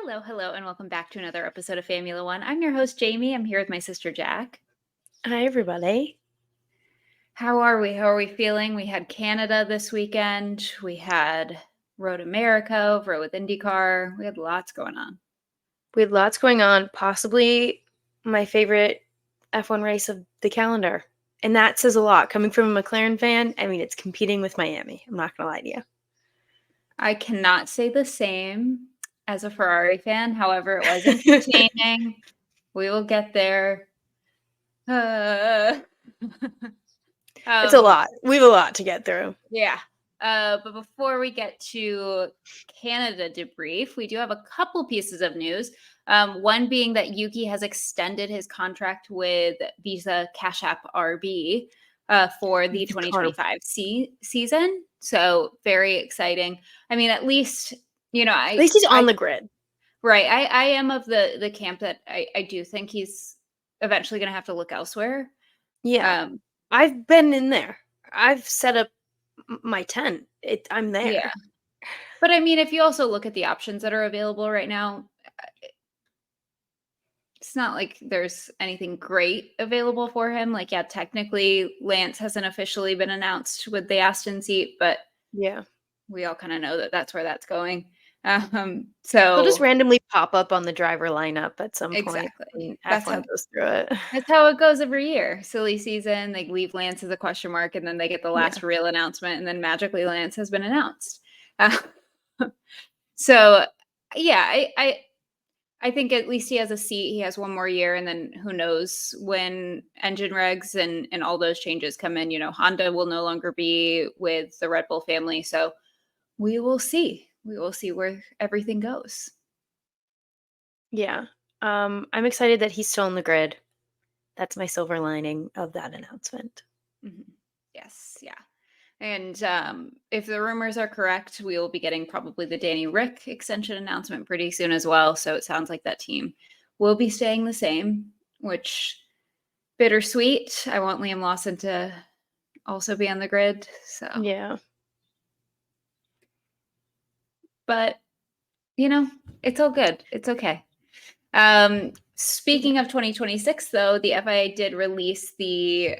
Hello, and welcome back to another episode of Formula One. I'm your host, Jamie. I'm here with my sister, Jack. Hi, everybody. How are we? How are we feeling? We had Canada this weekend. We had Road America over with IndyCar. We had lots going on. We had lots going on, possibly my favorite F1 race of the calendar. And that says a lot. Coming from a McLaren fan, I mean, it's competing with Miami. I'm not going to lie to you. I cannot say the same as a Ferrari fan. However, it was entertaining. We will get there. It's a lot. We have a lot to get through. Yeah. But before we get to Canada debrief, we do have a couple pieces of news. One being that Yuki has extended his contract with Visa Cash App RB for the 2025 season. So very exciting. I mean, at least, at least he's on the grid. Right. I am of the camp that I do think he's eventually going to have to look elsewhere. Yeah. I've been in there. I've set up my tent. I'm there. Yeah. But I mean, if you also look at the options that are available right now, it's not like there's anything great available for him. Like, yeah, technically Lance hasn't officially been announced with the Aston seat, but yeah, we all kind of know that that's where that's going. So he'll just randomly pop up on the driver lineup at some point. Exactly. That's how it goes through it. That's how it goes every year. Silly season, they leave Lance as a question mark, and then they get the last real announcement, and then magically Lance has been announced. So, yeah, I think at least he has a seat. He has one more year, and then who knows when engine regs and all those changes come in. Honda will no longer be with the Red Bull family, so we will see. We will see where everything goes. Yeah. I'm excited that he's still on the grid. That's my silver lining of that announcement. Mm-hmm. Yes, yeah. And if the rumors are correct, we will be getting probably the Danny Rick extension announcement pretty soon as well. So it sounds like that team will be staying the same, which bittersweet. I want Liam Lawson to also be on the grid. So yeah. But, it's all good. It's okay. Speaking of 2026, though, the FIA did release the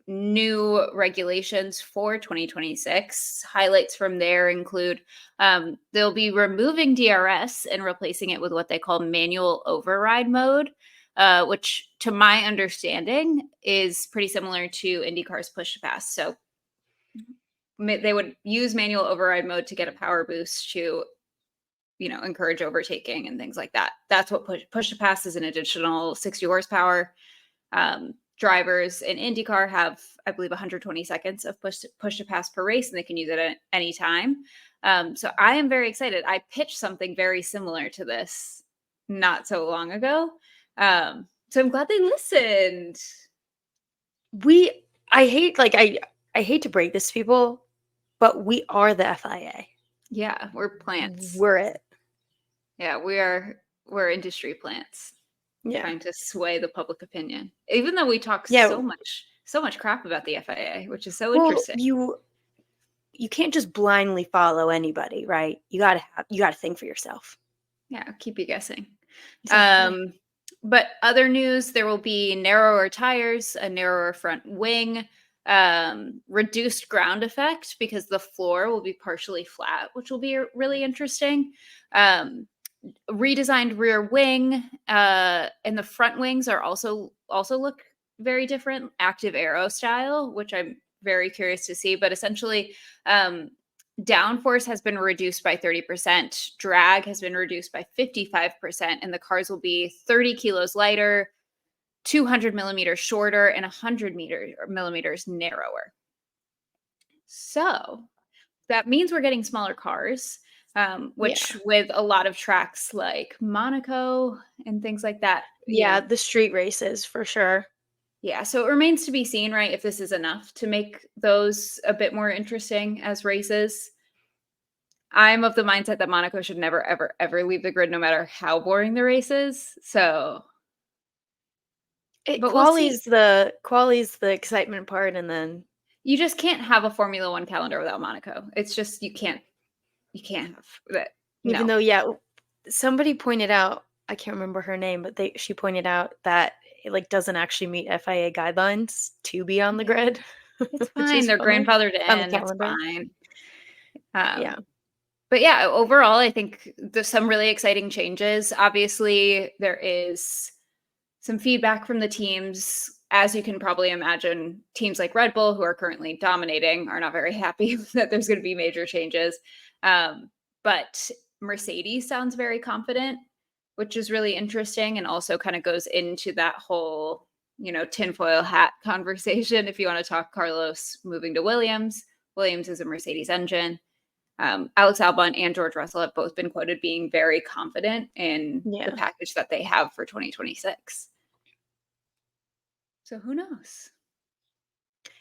new regulations for 2026. Highlights from there include they'll be removing DRS and replacing it with what they call manual override mode, which, to my understanding, is pretty similar to IndyCar's push to pass. So they would use manual override mode to get a power boost to encourage overtaking and things like that. That's what push to pass is, an additional 60 horsepower. Drivers in IndyCar have, I believe, 120 seconds of push to pass per race, and they can use it at any time. So I am very excited. I pitched something very similar to this not so long ago. So I'm glad they listened. I hate to break this to people, but we are the FIA. Yeah, we're plants. We're it. Yeah, we're industry plants. Yeah. Trying to sway the public opinion. Even though we talk so much crap about the FIA, which is so interesting. You can't just blindly follow anybody, right? You gotta think for yourself. Yeah, keep you guessing. Exactly. But other news, there will be narrower tires, a narrower front wing, reduced ground effect because the floor will be partially flat, which will be really interesting. Redesigned rear wing, and the front wings are also look very different, active aero style, which I'm very curious to see. But essentially, downforce has been reduced by 30%, drag has been reduced by 55%, and the cars will be 30 kilos lighter, 200 millimeters shorter, and 100 millimeters narrower. So that means we're getting smaller cars, which with a lot of tracks like Monaco and things like that. Yeah, the street races for sure. Yeah, so it remains to be seen, right, if this is enough to make those a bit more interesting as races. I'm of the mindset that Monaco should never, ever, ever leave the grid, no matter how boring the race is. So, quali's the excitement part, and then you just can't have a Formula One calendar without Monaco. It's just you can't have that. Even though, somebody pointed out, I can't remember her name, but she pointed out that it like doesn't actually meet FIA guidelines to be on the Yeah, grid, it's which fine. is They're funny, grandfathered on the in. It's calendar. fine. Yeah. But yeah, overall, I think there's some really exciting changes. Obviously, there is some feedback from the teams. As you can probably imagine, teams like Red Bull, who are currently dominating, are not very happy that there's going to be major changes. But Mercedes sounds very confident, which is really interesting and also kind of goes into that whole, tinfoil hat conversation. If you want to talk Carlos moving to Williams, Williams is a Mercedes engine. Alex Albon and George Russell have both been quoted being very confident in the Yeah. package that they have for 2026. So who knows?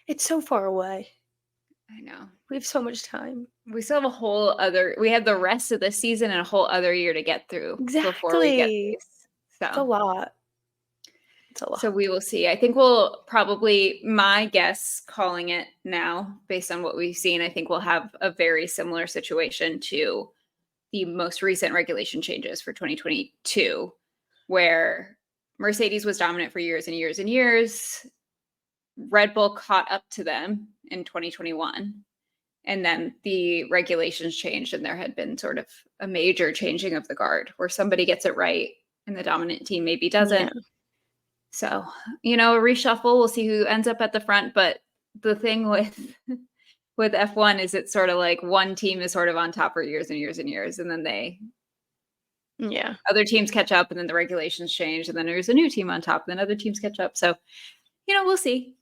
It's so far away. I know. We have so much time. We still have we have the rest of the season and a whole other year to get through before we get Exactly. these. It's a So, lot. It's a so lot. we will see. I think we'll probably, my guess, calling it now based on what we've seen, I think we'll have a very similar situation to the most recent regulation changes for 2022, where Mercedes was dominant for years and years and years. Red Bull caught up to them in 2021. And then the regulations changed, and there had been sort of a major changing of the guard where somebody gets it right and the dominant team maybe Yeah. doesn't. So, a reshuffle, we'll see who ends up at the front. But the thing with F1 is it's sort of like one team is sort of on top for years and years and years, and then Yeah. other teams catch up, and then the regulations change, and then there's a new team on top, and then other teams catch up. So, we'll see.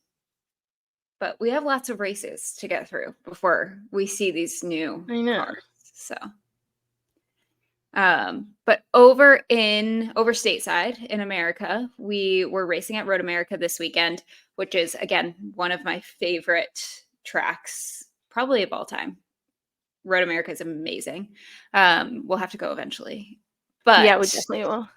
But we have lots of races to get through before we see these new I know. cars. So, but over stateside in America, we were racing at Road America this weekend, which is again one of my favorite tracks, probably of all time. Road America is amazing. We'll have to go eventually. Yeah, we But definitely will.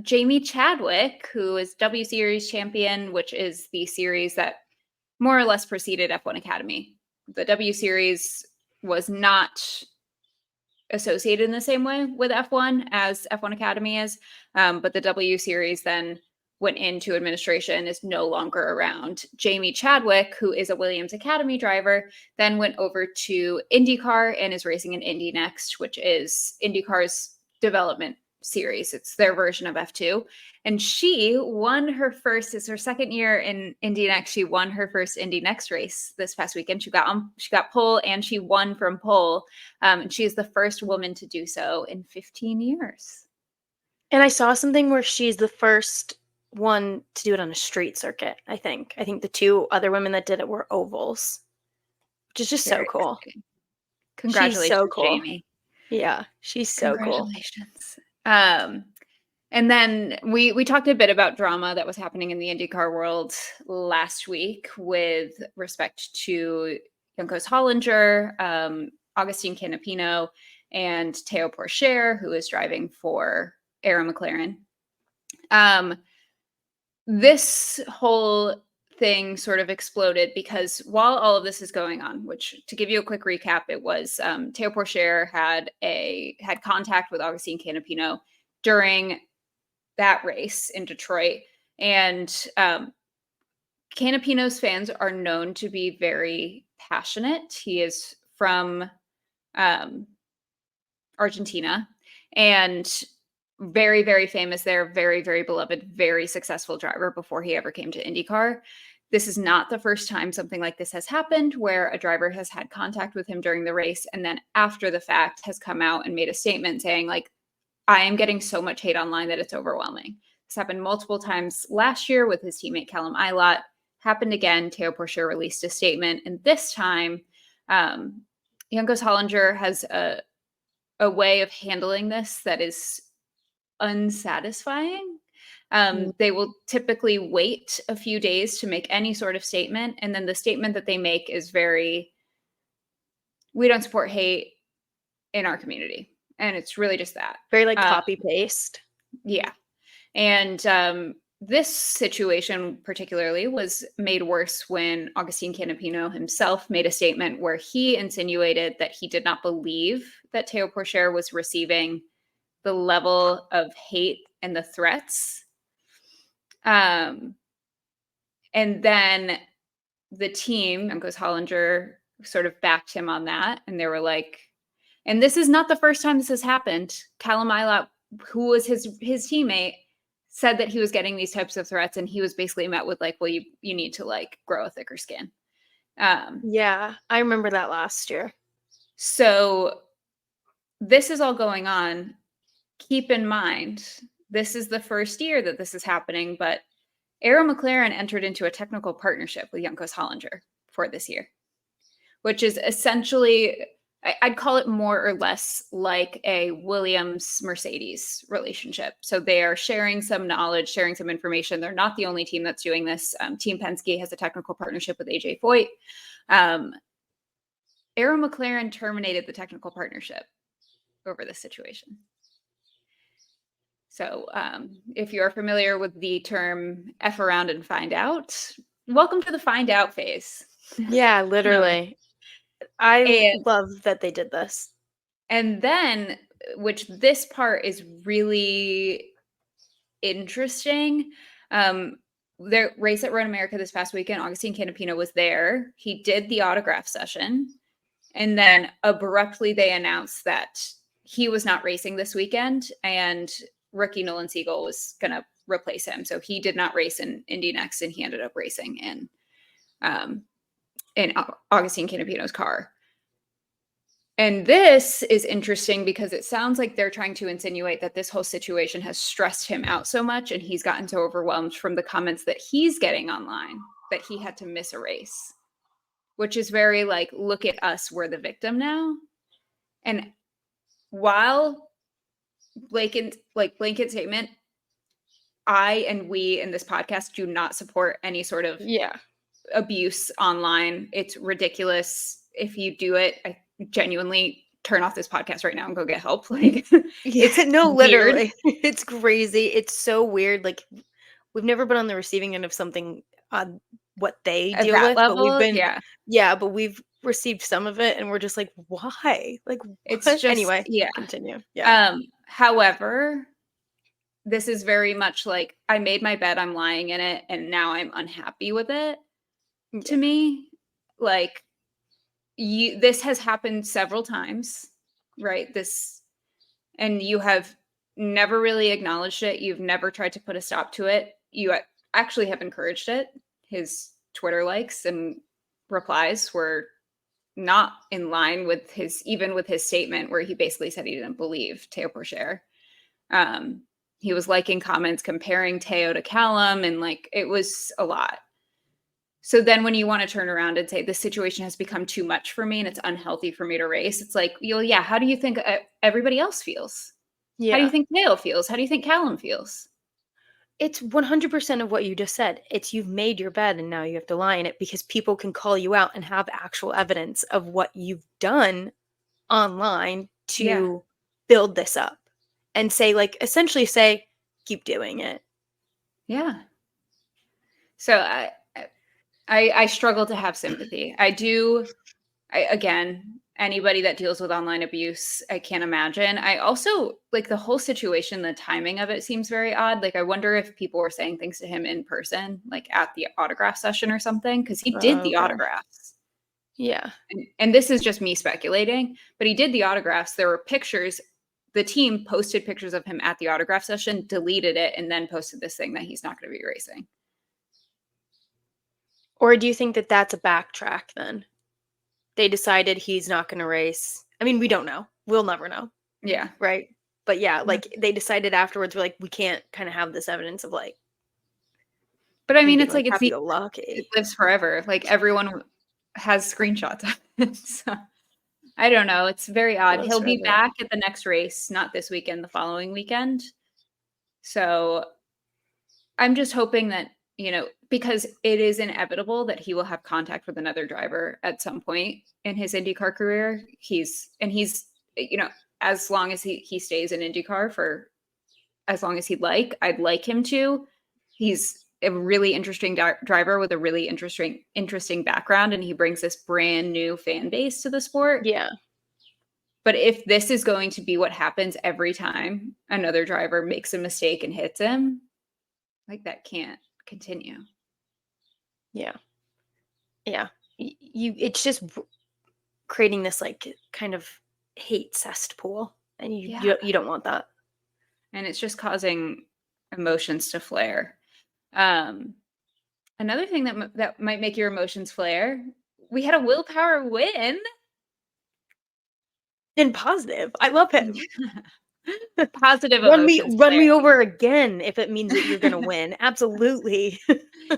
Jamie Chadwick, who is W Series champion, which is the series that more or less preceded F1 Academy. The W Series was not associated in the same way with F1 as F1 Academy is, but the W Series then went into administration, is no longer around. Jamie Chadwick, who is a Williams Academy driver, then went over to IndyCar and is racing in Indy Next, which is IndyCar's development series. It's their version of F2. And she won it's her second year in Indy Next. She won her first Indy Next race this past weekend. She got pole and she won from pole. And she is the first woman to do so in 15 years. And I saw something where she's the first one to do it on a street circuit, I think. I think the two other women that did it were ovals, which is just so cool. Exciting. She's Congratulations, so cool. Jamie. Yeah, she's so cool. Congratulations. And then we talked a bit about drama that was happening in the IndyCar world last week with respect to Juncos Hollinger, Augustine Canapino, and Teo Pourchaire, who is driving for Arrow McLaren. This whole thing sort of exploded because while all of this is going on, which to give you a quick recap, it was Teo Pourchaire had contact with Augustine Canapino during that race in Detroit. And Canapino's fans are known to be very passionate. He is from Argentina and very, very famous there, very, very beloved, very successful driver before he ever came to IndyCar. This is not the first time something like this has happened where a driver has had contact with him during the race and then after the fact has come out and made a statement saying like, I am getting so much hate online that it's overwhelming. This happened multiple times last year with his teammate Callum Ilott. Happened again. Teo Pourchaire released a statement, and this time, Juncos Hollinger has a way of handling this that is unsatisfying. They will typically wait a few days to make any sort of statement, and then the statement that they make is we don't support hate in our community. And it's really just that. Very like copy paste. Yeah. And this situation particularly was made worse when Augustine Canapino himself made a statement where he insinuated that he did not believe that Teo Porcher was receiving the level of hate and the threats. And then the team, Uncos Hollinger, sort of backed him on that. And they were like, and this is not the first time this has happened. Callum Ilott, who was his teammate, said that he was getting these types of threats, and he was basically met with like, well, you need to like grow a thicker skin. Yeah, I remember that last year. So this is all going on. Keep in mind, this is the first year that this is happening, but Arrow McLaren entered into a technical partnership with Juncos Hollinger for this year, which is essentially, I'd call it more or less like a Williams-Mercedes relationship. So they are sharing some knowledge, sharing some information. They're not the only team that's doing this. Team Penske has a technical partnership with AJ Foyt. Arrow McLaren terminated the technical partnership over this situation. So if you're familiar with the term F around and find out, welcome to the find out phase. Yeah, literally. I love that they did this. And then, which this part is really interesting. Their race at Road America this past weekend, Augustine Canapino was there. He did the autograph session. And then abruptly they announced that he was not racing this weekend and rookie Nolan Siegel was going to replace him. So he did not race in Indy next, and he ended up racing in Augustine Canapino's car. And this is interesting because it sounds like they're trying to insinuate that this whole situation has stressed him out so much and he's gotten so overwhelmed from the comments that he's getting online that he had to miss a race, which is very like, look at us, we're the victim now. And while blanket statement, I and we in this podcast do not support any sort of abuse online. It's ridiculous. If you do it, I genuinely turn off this podcast right now and go get help. Like, it's literally, it's crazy. It's so weird. Like, we've never been on the receiving end of something on what they at deal that with, level, but we've been, but we've received some of it, and we're just like, why? Like, it's just anyway. Continue. However, this is very much like, I made my bed, I'm lying in it, and now I'm unhappy with it. To me, like, this has happened several times, right? And you have never really acknowledged it. You've never tried to put a stop to it. You actually have encouraged it. His Twitter likes and replies were not in line with his statement where he basically said he didn't believe Teo Porcher. He was liking comments comparing Teo to Callum, and like, it was a lot. So then when you want to turn around and say, this situation has become too much for me and it's unhealthy for me to race, it's like, how do you think everybody else feels? How do you think Teo feels? How do you think Callum feels? It's 100% of what you just said. It's, you've made your bed and now you have to lie in it, because people can call you out and have actual evidence of what you've done online to build this up and say, like, essentially say, keep doing it. Yeah. So I struggle to have sympathy. Again, anybody that deals with online abuse, I can't imagine. I also, like, the whole situation, the timing of it seems very odd. Like, I wonder if people were saying things to him in person, like at the autograph session or something, because he did the autographs. Yeah. And this is just me speculating, but he did the autographs. There were pictures. The team posted pictures of him at the autograph session, deleted it, and then posted this thing that he's not going to be racing. Or do you think that that's a backtrack then? They decided he's not going to race. I mean, we don't know. We'll never know. Yeah. Right? But yeah, like, they decided afterwards, we're like, we can't kind of have this evidence of like. But I mean, it's like, it's lucky. It lives forever. Like, everyone has screenshots of it. So I don't know. It's very odd. He'll be back at the next race, not this weekend, the following weekend. So I'm just hoping that, because it is inevitable that he will have contact with another driver at some point in his IndyCar career. He's, as long as he stays in IndyCar for as long as he'd like, I'd like him to. He's a really interesting driver with a really interesting background, and he brings this brand new fan base to the sport. Yeah. But if this is going to be what happens every time another driver makes a mistake and hits him, like that can't continue. Yeah. Yeah. It's just creating this like kind of hate cesspool, and you don't want that. And it's just causing emotions to flare. Another thing that might make your emotions flare, we had a willpower win. And positive. I love him. Positive Run me emotions run me flare. over again if it means that you're gonna win. Absolutely.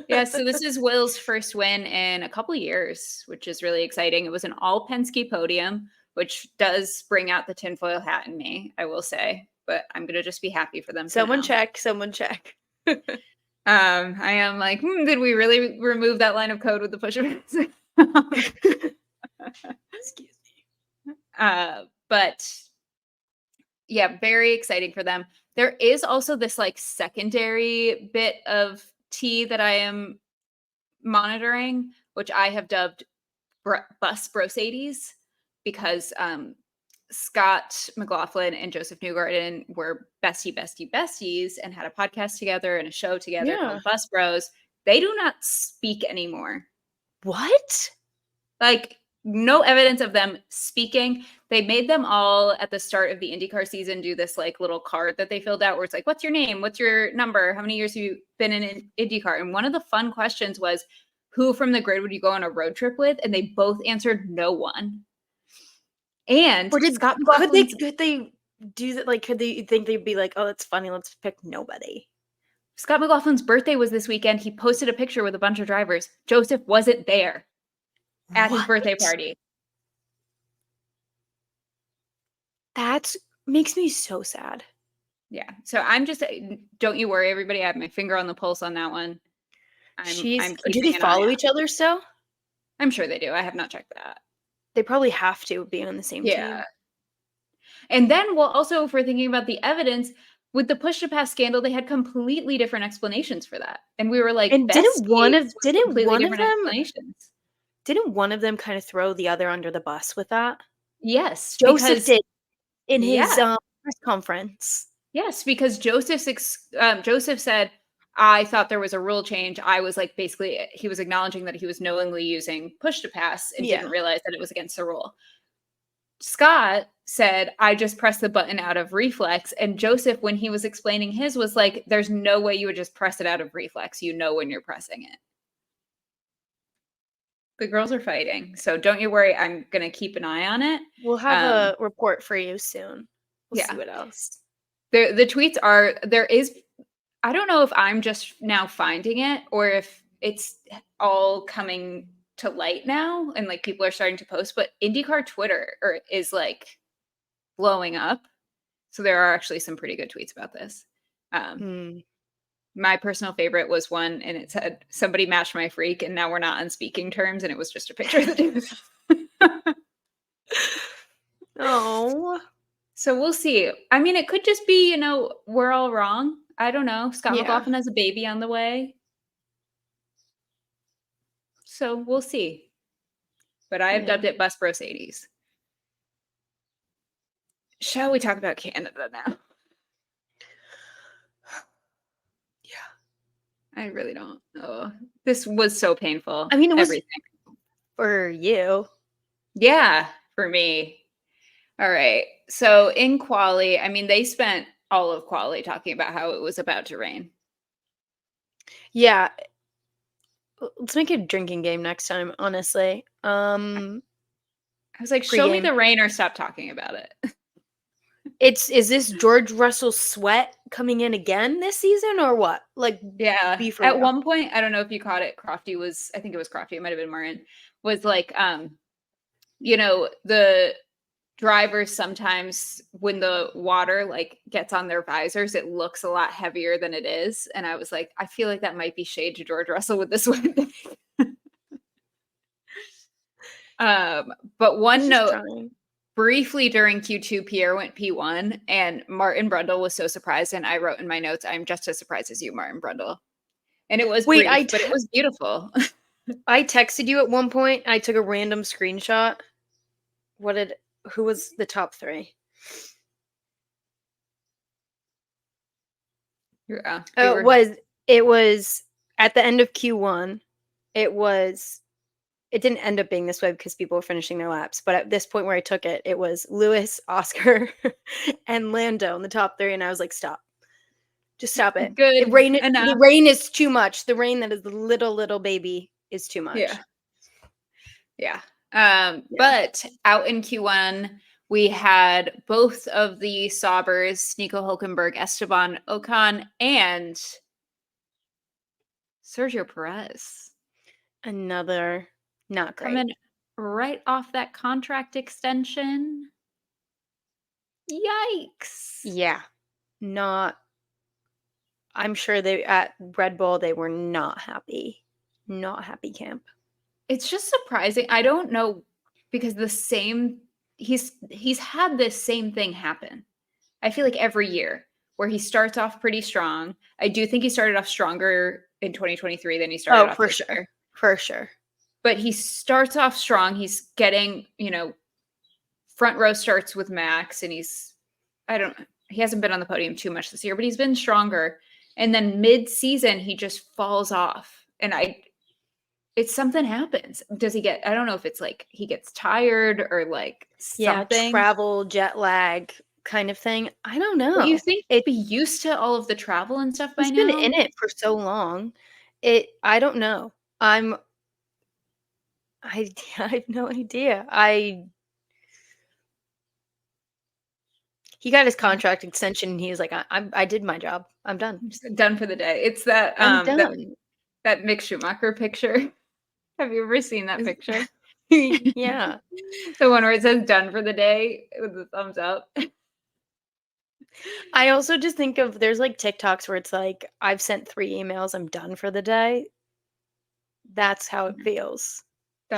Yeah, so this is Will's first win in a couple years, which is really exciting. It was an all Penske podium, which does bring out the tinfoil hat in me, I will say. But I'm gonna just be happy for them. Someone for now. check. I am like, did we really remove that line of code with the push-ups? Excuse me. But yeah, very exciting for them. There is also this like secondary bit of tea that I am monitoring, which I have dubbed bus brosades, because Scott McLaughlin and Joseph Newgarden were besties and had a podcast together and a show together Yeah. called Bus Bros. They do not speak anymore. What? Like, no evidence of them speaking. They made them all at the start of the IndyCar season do this like little card that they filled out where it's like, what's your name? What's your number? How many years have you been in IndyCar? And one of the fun questions was, who from the grid would you go on a road trip with? And they both answered no one. And Or Scott could they do that? Like, could they think they'd be like, oh, that's funny, let's pick nobody? Scott McLaughlin's birthday was this weekend. He posted a picture with a bunch of drivers. Joseph wasn't there at his birthday party. That makes me so sad. Yeah. So I'm just, don't you worry, everybody. I have my finger on the pulse on that one. Do they follow each other still? I'm sure they do. I have not checked that. They probably have to be on the same team. And then, well, also, if we're thinking about the evidence, with the push to pass scandal, they had completely different explanations for that. And we were like, and didn't one of them kind of throw the other under the bus with that? Yes. Joseph did in his press conference. Yes, because Joseph said, I thought there was a rule change. I was like, basically, he was acknowledging that he was knowingly using push to pass and didn't realize that it was against the rule. Scott said, I just pressed the button out of reflex. And Joseph, when he was explaining his, was like, there's no way you would just press it out of reflex. You know when you're pressing it. The girls are fighting. So don't you worry. I'm going to keep an eye on it. We'll have a report for you soon. We'll see what else. The tweets are, I don't know if I'm just now finding it or if it's all coming to light now and like people are starting to post, but IndyCar Twitter is like blowing up. So there are actually some pretty good tweets about this. My personal favorite was one, and it said, somebody matched my freak and now we're not on speaking terms. And it was just a picture of the dude. Oh. So we'll see. I mean, it could just be, we're all wrong. I don't know. Scott McLaughlin has a baby on the way. So we'll see. But I have dubbed it Bus Bros 80s. Shall we talk about Canada now? I really don't. Oh, this was so painful. I mean, it was everything for you. Yeah, for me. All right. So in quali, I mean, they spent all of quali talking about how it was about to rain. Yeah. Let's make it a drinking game next time, honestly. I was like, show me the rain or stop talking about it. Is this George Russell sweat coming in again this season or what? Like, yeah. At one point, I don't know if you caught it. I think it was Crofty. It might have been Martin. Was like, the drivers sometimes when the water like gets on their visors, it looks a lot heavier than it is. And I was like, I feel like that might be shade to George Russell with this one. But one note. Briefly during Q2, Pierre went P1 and Martin Brundle was so surprised. And I wrote in my notes, I'm just as surprised as you, Martin Brundle. And it was Wait, brief, but it was beautiful. I texted you at one point. I took a random screenshot. Who was the top 3? Yeah. It was at the end of Q1. It didn't end up being this way because people were finishing their laps. But at this point where I took it, it was Lewis, Oscar, and Lando in the top 3. And I was like, stop. Just stop it. Good The rain is too much. The rain that is the little baby is too much. Yeah. Yeah. But out in Q1, we had both of the Saubers, Nico Hulkenberg, Esteban Ocon, and Sergio Perez. Another not great. Coming right off that contract extension. Yikes. Yeah. I'm sure they at Red Bull they were not happy. Not happy camp. It's just surprising. I don't know because he's had this same thing happen. I feel like every year where he starts off pretty strong. I do think he started off stronger in 2023 than he started off for this sure. year. For sure. But he starts off strong. He's getting, front row starts with Max, and he hasn't been on the podium too much this year, but he's been stronger. And then mid-season, he just falls off. And it's something happens. Does he I don't know if it's like he gets tired or like something. Yeah, travel, jet lag kind of thing. I don't know. But you think he'd be used to all of the travel and stuff by now? He's been in it for so long. I don't know. I have no idea. He got his contract extension and he was like, I did my job. I'm done. I'm just done for the day. It's that I'm done. that Mick Schumacher picture. Have you ever seen that picture? Yeah. The one where it says done for the day with the thumbs up. I also just think of there's like TikToks where it's like, I've sent 3 emails, I'm done for the day. That's how it feels.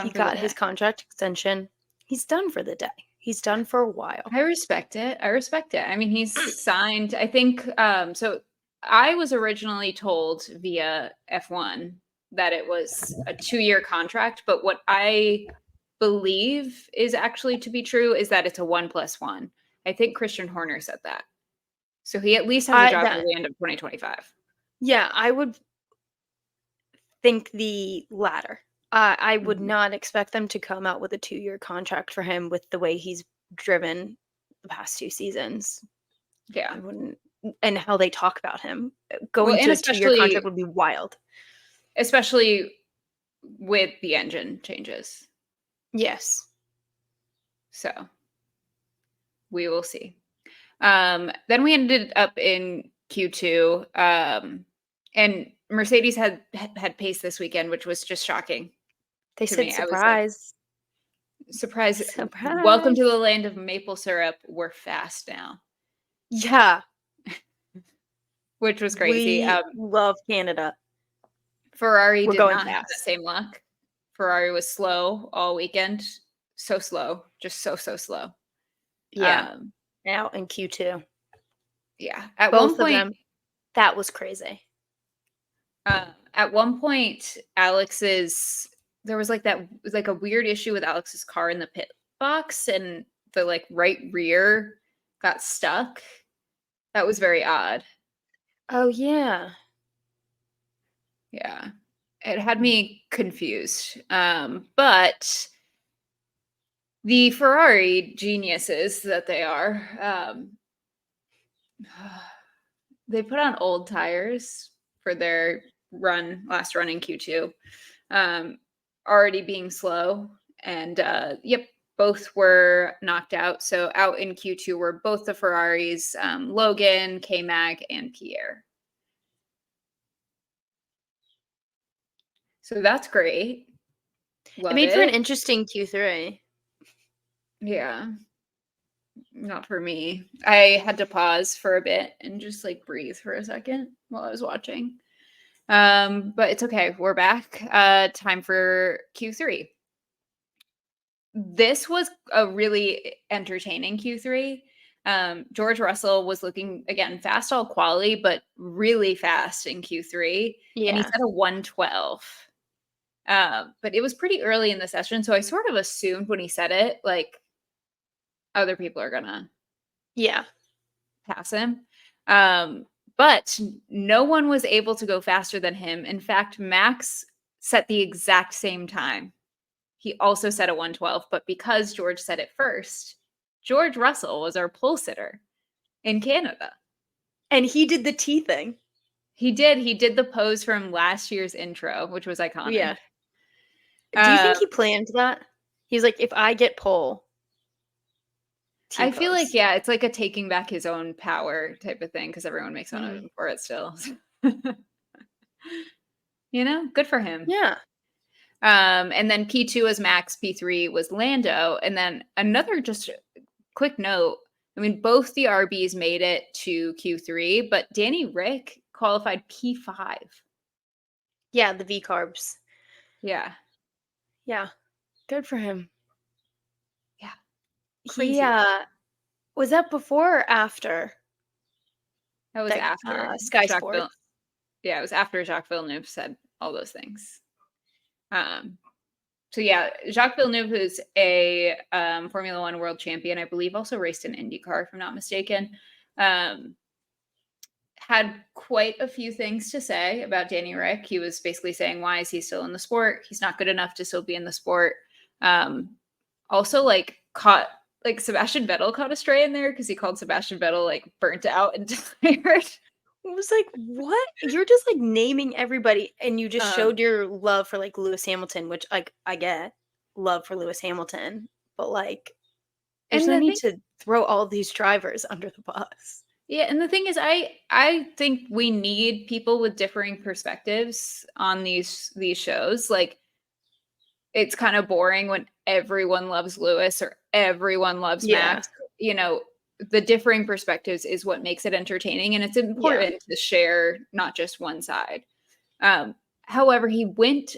He got his contract extension. He's done for the day. He's done for a while. I respect it. I mean, he's signed, I think, so I was originally told via F1 that it was a 2-year contract, but what I believe is actually to be true is that it's a 1+1. I think Christian Horner said that. So he at least has a job till the end of 2025. Yeah, I would think the latter. I would not expect them to come out with a 2-year contract for him with the way he's driven the past 2 seasons. Yeah. I wouldn't, and how they talk about him. Going to a 2-year contract would be wild. Especially with the engine changes. Yes. So we will see. Then we ended up in Q2, and Mercedes had pace this weekend, which was just shocking. They said surprise. Surprise. Welcome to the land of maple syrup. We're fast now. Yeah. Which was crazy. We love Canada. Ferrari did not have the same luck. Ferrari was slow all weekend. So slow. Just so slow. Yeah. Out in Q2. Yeah. At Both one point, of them, that was crazy. At one point, there was like a weird issue with Alex's car in the pit box, and the like right rear got stuck. That was very odd. Oh yeah. Yeah. It had me confused. But the Ferrari geniuses that they are, they put on old tires for their last run in Q2, already being slow. And both were knocked out. So out in Q2 were both the Ferraris, Logan, K-Mag, and Pierre. So that's great. It made for an interesting Q3. Yeah. Not for me. I had to pause for a bit and just like breathe for a second while I was watching. But it's okay. We're back. Time for Q3. This was a really entertaining Q3. George Russell was looking, again, fast all quali, but really fast in Q3, and he Yeah. set a 112. But it was pretty early in the session, so I sort of assumed when he said it, like, other people are gonna Yeah. pass him. But no one was able to go faster than him. In fact, Max set the exact same time. He also set a 112, but because George said it first, George Russell was our pole sitter in Canada. And he did the T thing. He did. He did the pose from last year's intro, which was iconic. Yeah. Do you Uh, think he planned that? He's like, if I get pole, T I feel like, pose. yeah, it's like a taking back his own power type of thing because everyone makes fun of Mm. him for it still. Good for him. Yeah. And then P2 was Max, P3 was Lando. And then another just quick note, I mean, both the RBs made it to Q3, but Danny Rick qualified P5. Yeah, the V carbs. Yeah. Yeah. Good for him. Yeah. He Crazy. was that before or after That was that after Sky Jacques Villeneuve. Sports? Yeah, it was after Jacques Villeneuve said all those things. Um, so yeah, Jacques Villeneuve is a Formula One world champion. I believe also raced in IndyCar, if I'm not mistaken. Um, had quite a few things to say about Danny Rick. He was basically saying, why is he still in the sport? He's not good enough to still be in the sport. Also, like, caught, like, Sebastian Vettel caught a stray in there because he called Sebastian Vettel, like, burnt out and tired. It was like, what? You're just like naming everybody, and you just Um, showed your love for like Lewis Hamilton, which like I get love for Lewis Hamilton, but like there's and no the need thing, to throw all these drivers under the bus. yeah, and the thing is, I think we need people with differing perspectives on these shows. Like, it's kind of boring when everyone loves Lewis or everyone loves Yeah. Max. The differing perspectives is what makes it entertaining, and it's Yeah. important to share not just one side. However, he went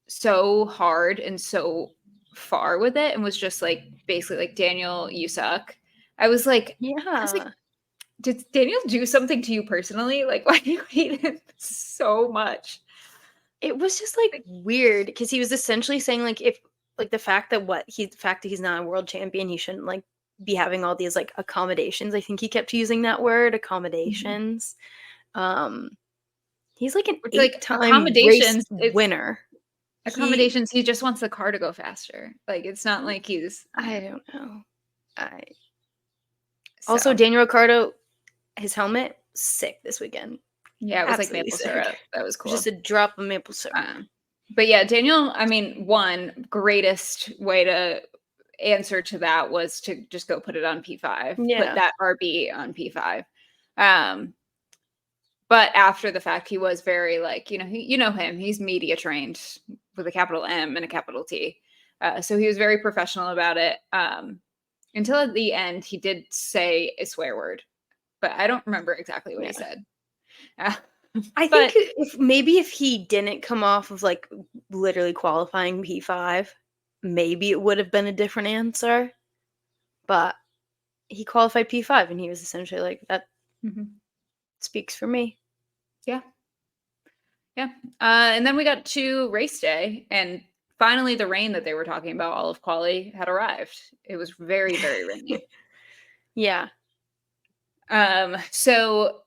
so hard and so far with it and was just like basically like, Daniel, you suck. I was like, Yeah. did Daniel do something to you personally? Like, why do you hate him so much? It was just like Like, weird because he was essentially saying like if like the fact that he's not a world champion, he shouldn't like be having all these like accommodations. I think he kept using that word, mhm. accommodations. Um he's like an Which, like, 8-time race winner. He accommodations, he just wants the car to go faster. Like, it's not like he's I don't know. I also so Daniel Ricciardo, his helmet, sick this weekend. yeah, it was like Absolutely maple sick. syrup. That was Just cool. a drop of maple syrup. But yeah, Daniel, I mean, one greatest way to answer to that was to just go put it on P5, put Yeah. that RB on P5. Um, but after the fact, he was very like, you know him, he's media trained with a capital M and a capital T. So he was very professional about it. Until at the end, he did say a swear word, but I don't remember exactly what he Yeah. said. Uh, I think but if he didn't come off of like literally qualifying P5, maybe it would have been a different answer. But he qualified P5 and he was essentially like, that Mhm. speaks for me. Yeah, yeah. And then we got to race day, and finally the rain that they were talking about all of quali had arrived. It was very, very rainy. Yeah. So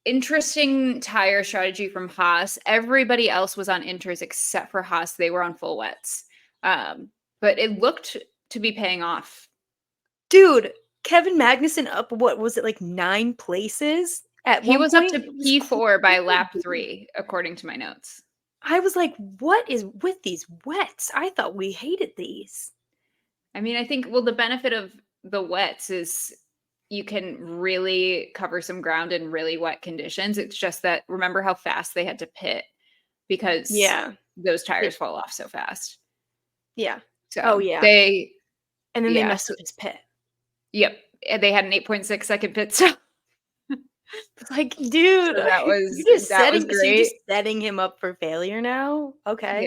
interesting tire strategy from Haas. Everybody else was on inters except for Haas. They were on full wets. Um, but it looked to be paying off. Dude, Kevin Magnussen up, what was it, like 9 places at He one was up point? to It was P4 by lap crazy. 3, according to my notes. I was like, "What is with these wets? I thought we hated these." I mean, I think, well, the benefit of the wets is you can really cover some ground in really wet conditions. It's just that, remember how fast they had to pit because Yeah. those They tires fall off so fast. yeah. Oh, So yeah. they, And then they yeah, messed up his pit. yep. And they had an 8.6-second pit stop. It's like, dude, So that was you're great. just setting him up for failure now? Okay.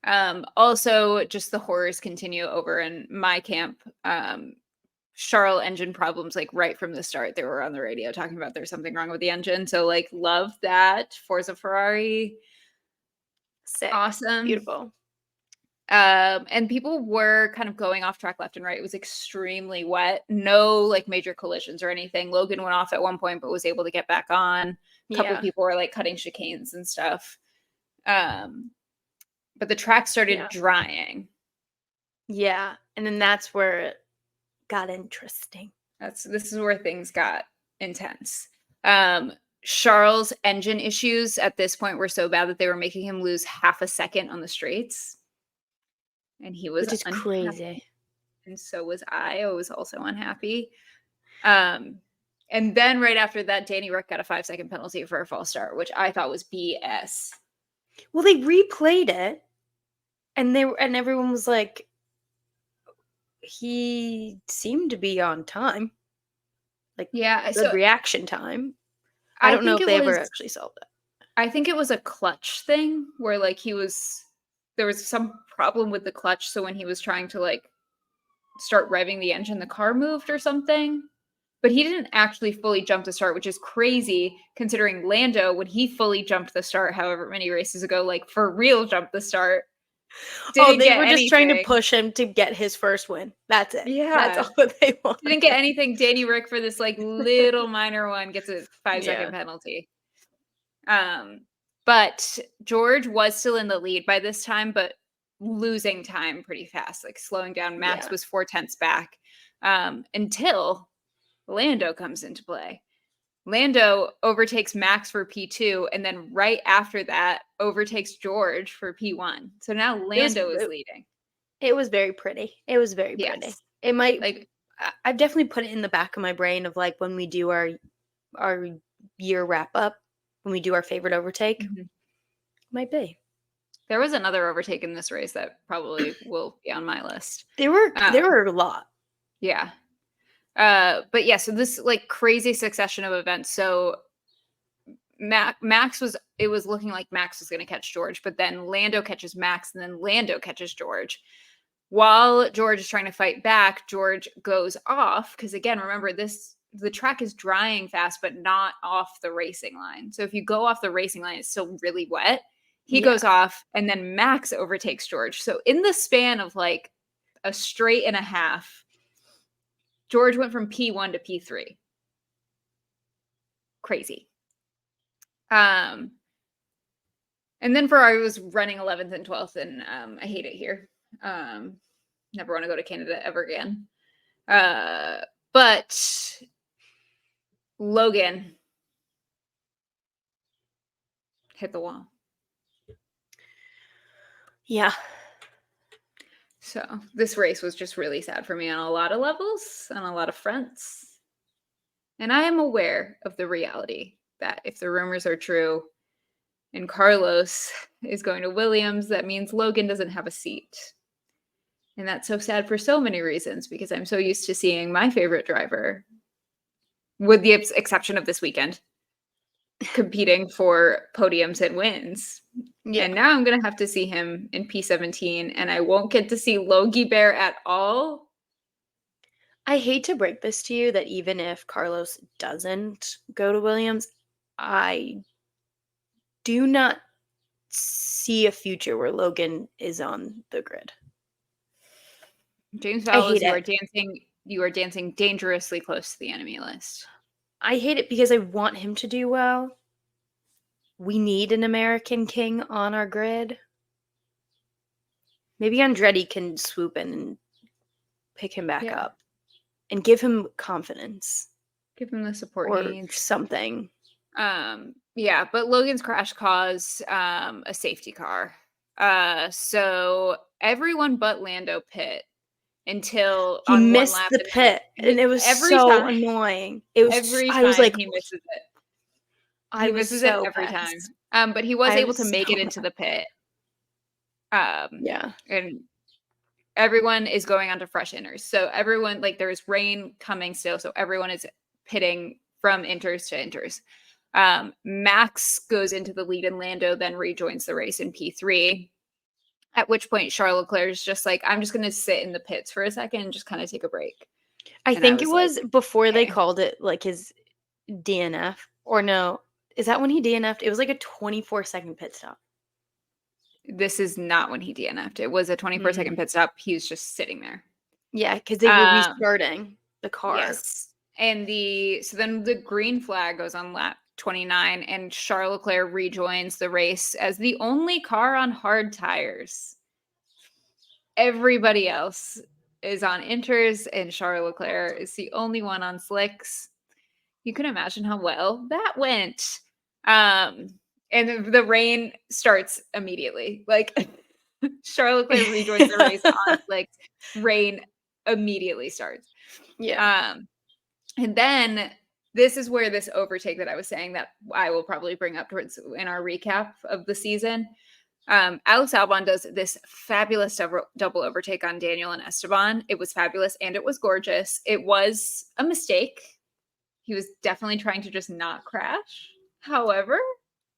Yeah. Also, just the horrors continue over in my camp. Charles engine problems like right from the start. They were on the radio talking about there's something wrong with the engine. So like love that. Forza Ferrari. Sick. Awesome. Beautiful. And people were kind of going off track left and right. It was extremely wet. No like major collisions or anything. Logan went off at one point, but was able to get back on. A couple people were like cutting chicanes and stuff. But the track started drying. Yeah. And then that's where it got interesting. This is where things got intense. Charles' engine issues at this point were so bad that they were making him lose half a second on the straights. And he was unhappy. Crazy. And so was I. I was also unhappy. And then right after that, Danny Rick got a 5-second penalty for a false start, which I thought was BS. Well, they replayed it, and everyone was like, he seemed to be on time. Like, the reaction time. I don't know if they ever actually solved it. I think it was a clutch thing where like there was some problem with the clutch. So when he was trying to like start revving the engine, the car moved or something. But he didn't actually fully jump the start, which is crazy considering Lando, when he fully jumped the start however many races ago, like for real jumped the start. They were just trying to push him to get his first win. That's it. Yeah. That's all they wanted. Didn't get anything. Danny Rick for this like little minor one gets a 5-second penalty. But George was still in the lead by this time, but losing time pretty fast, like slowing down. Max was 0.4 back until Lando comes into play. Lando overtakes Max for P2, and then right after that overtakes George for P1. So now Lando is leading. It was very pretty. It was very pretty. It might like I've definitely put it in the back of my brain of like when we do our year wrap up, when we do our favorite overtake. Might be. There was another overtake in this race that probably will be on my list. There were a lot. Yeah. But yeah, so this like crazy succession of events. So it was looking like Max was going to catch George, but then Lando catches Max, and then Lando catches George. While George is trying to fight back, George goes off because, again, remember the track is drying fast, but not off the racing line. So if you go off the racing line, it's still really wet. He goes off, and then Max overtakes George. So in the span of like a straight and a half, George went from P1 to P3. Crazy. And then Ferrari was running 11th and 12th, and I hate it here. Never want to go to Canada ever again. But Logan hit the wall. Yeah. So this race was just really sad for me on a lot of levels, on a lot of fronts. And I am aware of the reality that if the rumors are true and Carlos is going to Williams, that means Logan doesn't have a seat. And that's so sad for so many reasons, because I'm so used to seeing my favorite driver, with the exception of this weekend, competing for podiums and wins. Yeah. And now I'm going to have to see him in P17, and I won't get to see Logie Bear at all. I hate to break this to you that even if Carlos doesn't go to Williams, I do not see a future where Logan is on the grid. James Vowles, you are dancing dangerously close to the enemy list. I hate it because I want him to do well. We need an American king on our grid. Maybe Andretti can swoop in and pick him back up and give him confidence. Give him the support he needs. Something. Yeah, but Logan's crash caused a safety car. So everyone but Lando pit until he missed the pit, and it was so annoying. It was every time I was like, he misses it. He misses it every time. But he was able to make it into the pit. Yeah. And everyone is going onto fresh inters. So everyone, like, there's rain coming still, so everyone is pitting from inters to inters. Max goes into the lead, and Lando then rejoins the race in P3. At which point, Charles Leclerc is just like, I'm just going to sit in the pits for a second and just kind of take a break. I And I think it was like, was before they okay, called it, like, his DNF, or no, is that when he DNF'd? It was like a 24-second pit stop. this is not when he DNF'd. It was a 24-second Mm. pit stop. He was just sitting there. Yeah, because they were Um, restarting the car. yes. And so then the green flag goes on lap 29, and Charles Leclerc rejoins the race as the only car on hard tires. Everybody else is on inters, and Charles Leclerc is the only one on slicks. You can imagine how well that went. Um, and the rain starts immediately. Like Charles Leclerc rejoins the race on slicks. Rain immediately starts. Yeah. Um, and then this is where this overtake that I was saying that I will probably bring up towards in our recap of the season. Alex Albon does this fabulous double overtake on Daniel and Esteban. It was fabulous and it was gorgeous. It was a mistake. He was definitely trying to just not crash. However,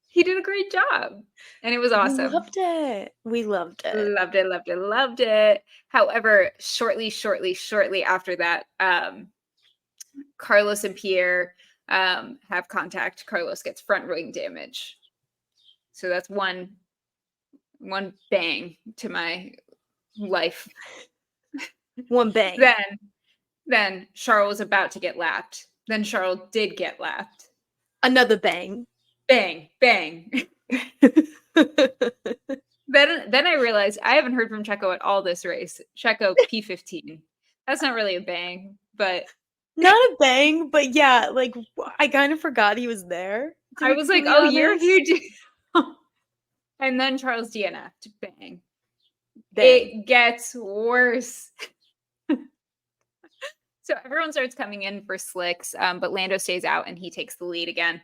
he did a great job and it was We awesome. loved it. We loved it. Loved it, loved it, loved it. However, shortly after that, Carlos and Pierre have contact. Carlos gets front wing damage. So that's one bang to my life. One bang. Then Charles was about to get lapped. Then Charles did get lapped. Another bang. Bang, bang. Then I realized I haven't heard from Checo at all this race. Checo P15. That's not really a bang, but Not a bang, but yeah, like, I kind of forgot he was there, to I be was like, completely oh, you're honest. huge. And then Charles DNF'd. Bang. Bang. It gets worse. So everyone starts coming in for slicks, but Lando stays out and he takes the lead again.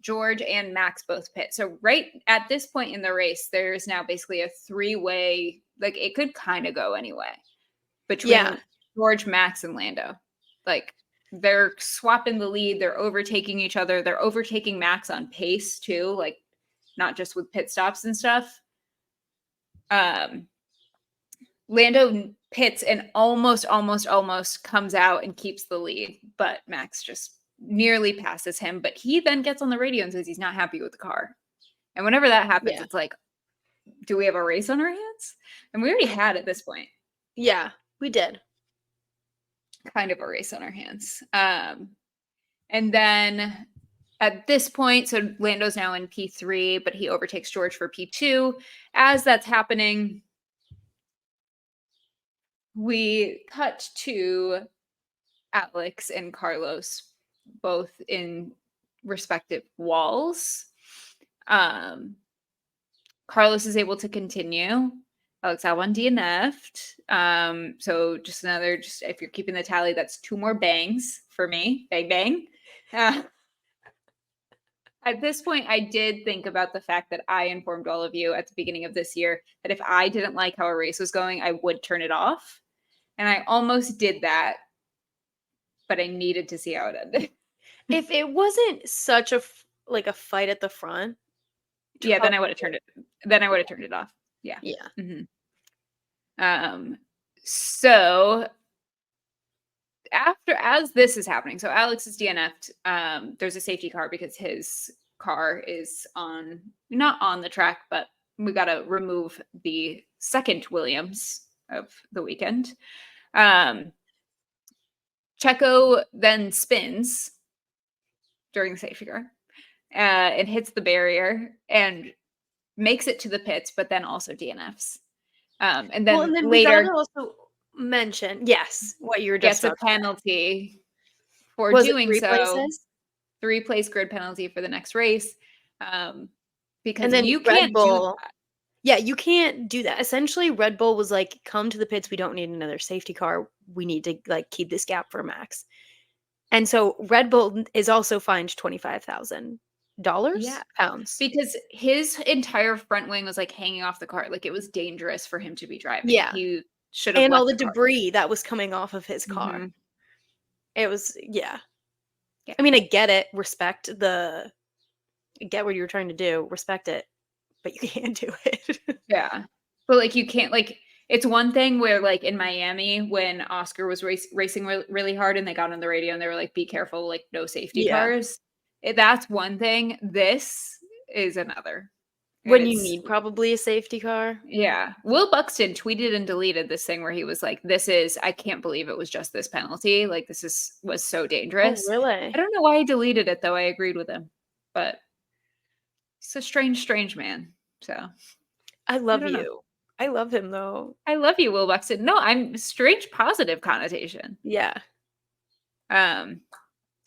George and Max both pit. So right at this point in the race, there's now basically a three-way, like it could kind of go anyway between George, Max, and Lando. Like they're swapping the lead, they're overtaking each other, they're overtaking Max on pace too, like not just with pit stops and stuff. Lando pits and almost comes out and keeps the lead, but Max just nearly passes him. But he then gets on the radio and says he's not happy with the car. And whenever that happens, it's like, do we have a race on our hands? And we already had at this point. Yeah, we did. Kind of a race on our hands. And then at this point, so Lando's now in P3, but he overtakes George for P2. As that's happening, we cut to Alex and Carlos both in respective walls. Carlos is able to continue. Alex Albon DNF'd. So just if you're keeping the tally, that's 2 more bangs for me. Bang, bang. At this point, I did think about the fact that I informed all of you at the beginning of this year that if I didn't like how a race was going, I would turn it off. And I almost did that, but I needed to see how it ended. If it wasn't such a fight at the front, yeah, then I would have turned it. Then I would have turned it off. Yeah. Yeah. Mm-hmm. So as this is happening, so Alex is DNF'd. There's a safety car because his car is not on the track, but we got to remove the second Williams of the weekend. Checo then spins during the safety car and hits the barrier and makes it to the pits, but then also DNFs. And then and then later we gotta also mention, what you were gets just a penalty for was doing it 3 so. places? 3-place grid penalty for the next race. Because And then you Red can't do Bull. that. Yeah, you can't do that. Essentially, Red Bull was like, come to the pits. We don't need another safety car. We need to keep this gap for Max. And so Red Bull is also fined $25,000. Yeah. Pounds. Because his entire front wing was like hanging off the car. Like it was dangerous for him to be driving. Yeah. He should have And left all the car. debris that was coming off of his car. Mm-hmm. It was, yeah. I mean, I get it. Get what you were trying to do. Respect it. But you can't do it. Yeah. But like you can't, like It's one thing where, like, in Miami, when Oscar was racing really hard and they got on the radio and they were like, "Be careful, like, no safety Yeah. cars." That's one thing. This is another. And When you it's need probably a safety car. yeah. Will Buxton tweeted and deleted this thing where he was like, I can't believe it was just this penalty. Like, was so Oh, dangerous." I really? don't know why he deleted it though. I agreed with him. But he's a strange man. So I I love don't know. you. I love him, though. I love you, Will Buxton. No, I'm strange positive connotation. Yeah. Um,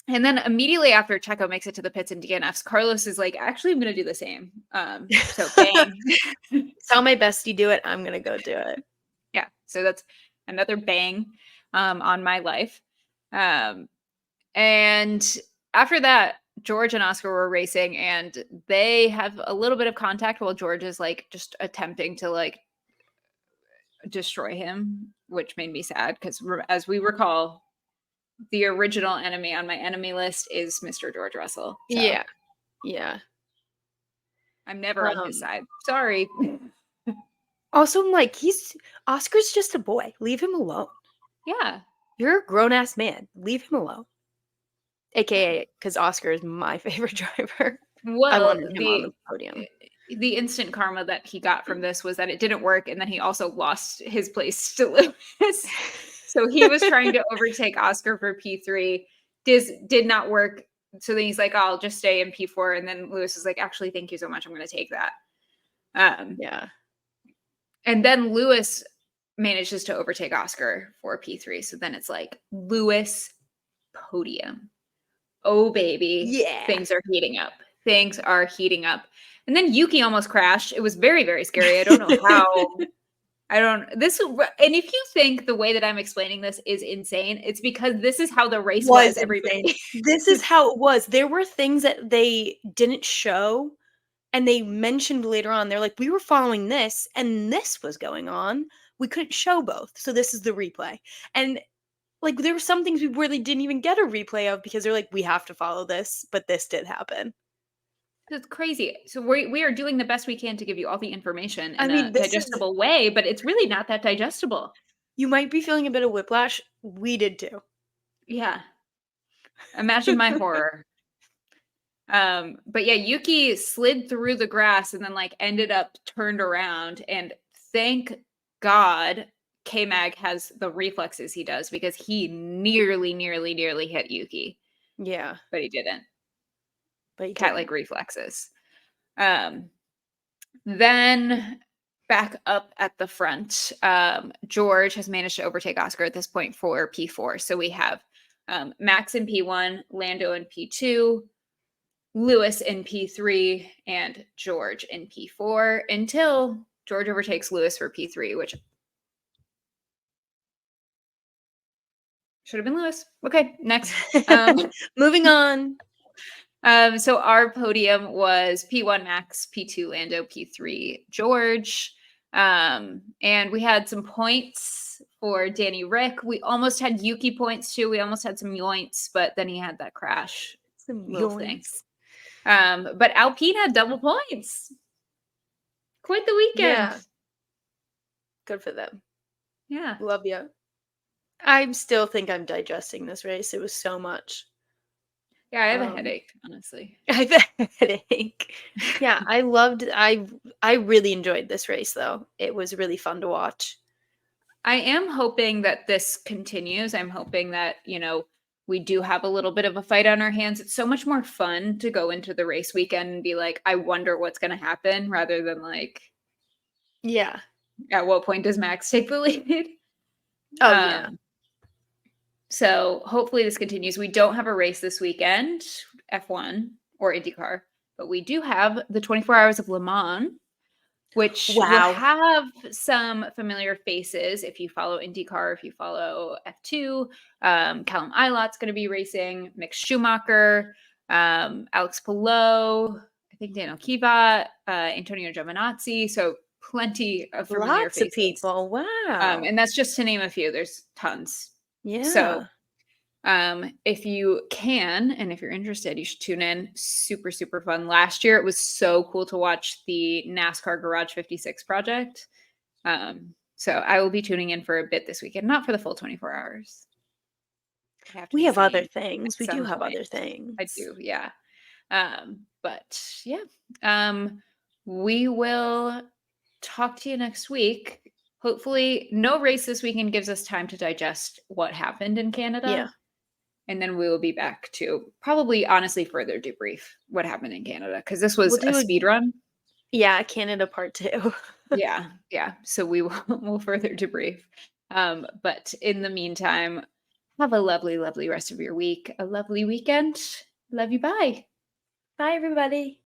and then immediately after Checo makes it to the pits and DNFs, Carlos is like, actually, I'm going to do the same. So bang. Saw my bestie do it, I'm gonna go do it. Yeah. So that's another bang on my life. And after that, George and Oscar were racing and they have a little bit of contact while George is like just attempting to like destroy him, which made me sad because as we recall, the original enemy on my enemy list is Mr. George Russell. So Yeah. Yeah. I'm never on his side. Sorry. Also, I'm like, Oscar's just a boy. Leave him alone. Yeah. You're a grown-ass man. Leave him alone. AKA, because Oscar is my favorite driver. I Well, wanted him on the podium. the instant karma that he got from this was that it didn't work, and then he also lost his place to Lewis. So he was trying to overtake Oscar for P3. Did not work. So then he's like, I'll just stay in P4. And then Lewis is like, actually, thank you so much. I'm going to take that. Yeah. And then Lewis manages to overtake Oscar for P3. So then it's like, Lewis podium. Oh, baby. Yeah. Things are heating up. Things are heating up. And then Yuki almost crashed. It was very, very scary. I don't know how. And if you think the way that I'm explaining this is insane, it's because this is how the race was, everybody. This is how it was. There were things that they didn't show and they mentioned later on. They're like, we were following this and this was going on. We couldn't show both. So this is the replay. And like, there were some things we really didn't even get a replay of because they're like, we have to follow this, but this did happen. It's crazy. So we are doing the best we can to give you all the information in a this digestible way, but it's really not that digestible. You might be feeling a bit of whiplash. We did too. Yeah. Imagine my horror. But yeah, Yuki slid through the grass and then like ended up turned around, and thank God K-Mag has the reflexes he does, because he nearly hit Yuki. Yeah. But he didn't. But cat-like reflexes. Then back up at the front, George has managed to overtake Oscar at this point for P4. So we have Max in P1, Lando in P2, Lewis in P3, and George in P4 until George overtakes Lewis for P3, which should have been Lewis. Okay, next. Moving on. So our podium was P1 Max, P2 Lando, P3 George. And we had some points for Danny Rick. We almost had Yuki points too. We almost had some yoints, but then he had that crash. Some little yoinks. Thing. But Alpine had double points. Quite the weekend. Yeah. Good for them. Yeah. Love you. I still think I'm digesting this race. It was so much. Yeah, I have a headache, honestly. I have a headache. Yeah, I really enjoyed this race, though. It was really fun to watch. I am hoping that this continues. I'm hoping that, we do have a little bit of a fight on our hands. It's so much more fun to go into the race weekend and be like, I wonder what's going to happen, rather than like, yeah, at what point does Max take the lead? Oh, yeah. So hopefully this continues. We don't have a race this weekend, F1 or IndyCar, but we do have the 24 Hours of Le Mans, which will have some familiar faces if you follow IndyCar, if you follow F2. Callum Ilot's going to be racing, Mick Schumacher, Alex Palou, I think Daniel Kivat, Antonio Giovinazzi. So plenty of familiar faces. Lots of people. Wow. And that's just to name a few. There's tons. Yeah. So if you can, and if you're interested, you should tune in. Super, super fun. Last year, it was so cool to watch the NASCAR Garage 56 project. So I will be tuning in for a bit this weekend, not for the full 24 hours. I have to We be have other sane things. at We do some have point. other I things. do, yeah. But yeah, we will talk to you next week. Hopefully, no race this weekend gives us time to digest what happened in Yeah. Canada. And then we will be back to probably, honestly, further debrief what happened in Canada because this was We'll a do speed run. Canada part 2. Yeah, yeah. So we will we'll further debrief. But in the meantime, have a lovely, lovely rest of your week. A lovely weekend. Love you. Bye. Bye, everybody.